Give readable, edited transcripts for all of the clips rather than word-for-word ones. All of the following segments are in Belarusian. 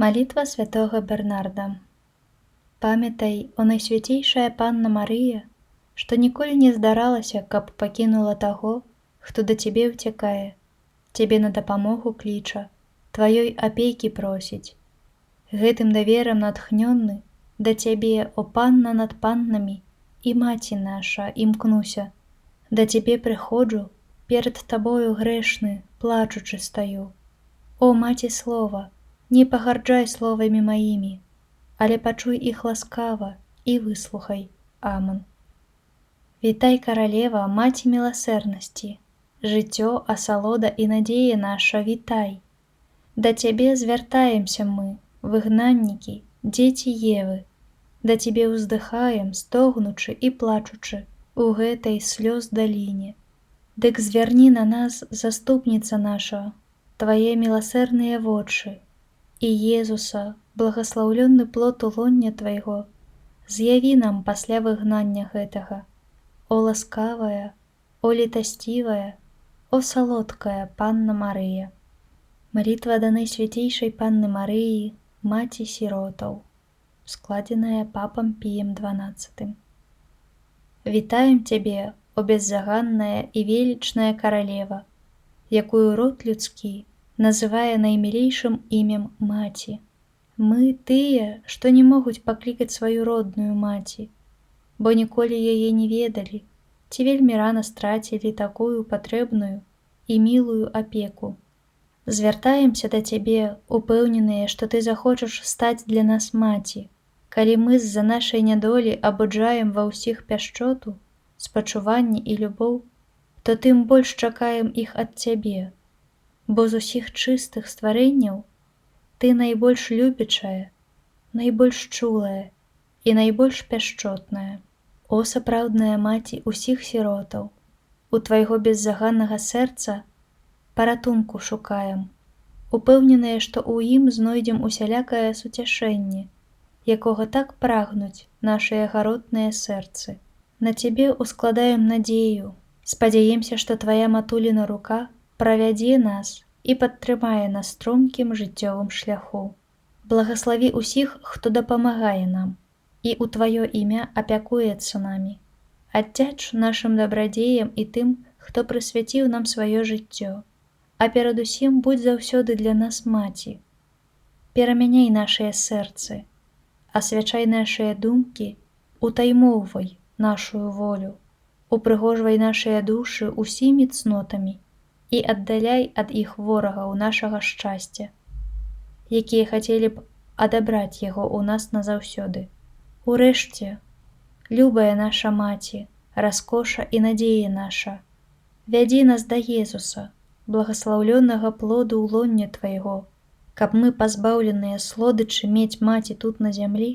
Молитва святого Бернарда. Памятай, о найсвяцейшая Панна Марыя, што ніколі не здаралася, каб пакінула таго, хто да цябе ўцякае, цябе на дапамогу кліча, тваёй апекі просіць. Гэтым даверам натхнённы, да цябе, о Панна над паннамі, і маці наша, імкнуся. Да цябе прыходжу, перад табою грэшны, плачучы стаю. О маці слова, не пагарджай словамі маімі, але пачуй іх ласкава і выслухай. Аман. Вітай, каралева, маці міласэрнасці, жыццё, асалода і надзея наша, вітай. Да цябе звяртаемся мы, выгнаннікі, дзеці Евы. Да цябе ўздыхаем, стогнучы і плачучы у гэтай слёз даліне. Дык звярні на нас, заступніца наша, твае міласэрныя вочы, і Езуса, благаслаўлённы плод улоння твайго, з'яві нам пасля выгнання гэтага. О ласкавая, о літасцівая, о салодкая Панна Марыя. Малітва да найсвяцейшай Панны Марыі, маці сіротаў, складзеная папам Піем XII. Вітаем цябе, о беззаганная і велічная каралева, якую род людскі называе наймілейшым імем маці. Мы тыя, што не могуць паклікаць сваю родную маці, бо ніколі яе не ведалі, ці вельмі рана страцілі такую патрэбную і мілую апеку. Звяртаемся да цябе, упэўненыя, што ты захочаш стаць для нас маці. Калі мы з-за нашай нядолі абуджаем ва ўсіх пяшчоту, спачуванне і любоў, то тым больш чакаем іх ад цябе, бо з усіх чыстых стварэнняў ты найбольш любячая, найбольш чулая і найбольш пяшчотная. О сапраўдная маці ўсіх сіротаў, у твайго беззаганнага сэрца паратунку шукаем, упэўненыя, што ў ім знойдзем усялякае суцяшэнне, якога так прагнуць нашыя гаротныя сэрцы. На цябе ускладаем надзею, спадзяемся, што твая матуліна рука правядзе нас і падтрымае на стромкім жыццёвым шляху. Благаславі ўсіх, хто дапамагае нам, і ў тваё імя апякуецца намі. Аддзяч нашым дабрадзеям і тым, хто прысвяціў нам сваё жыццё, а перадусім будзь заўсёды для нас маці. Перамяняй нашыя сэрцы, асвячай нашыя думкі, утаймоўвай нашую волю, упрыгожвай нашыя душы усімі цнотамі і аддаляй ад іх ворагаў нашага шчасця, якія хацелі б адабраць яго ў нас назаўсёды. Урэшце, любая наша маці, раскоша і надзея наша, вядзі нас да Езуса, благаслаўлённага плоду ўлоння твайго, каб мы, пазбаўленыя слодычы мець маці тут на зямлі,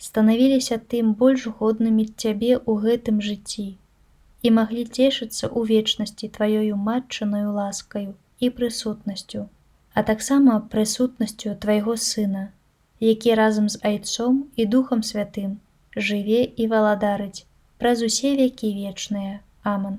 станавіліся тым больш годнымі цябе ў гэтым жыцці і маглі цешыцца ў вечнасці тваёю матчынаю ласкаю і прысутнасцю, а таксама прысутнасцю твайго Сына, які разам з Айцом і Духам Святым жыве і валадарыць праз усе векі вечныя. Аман.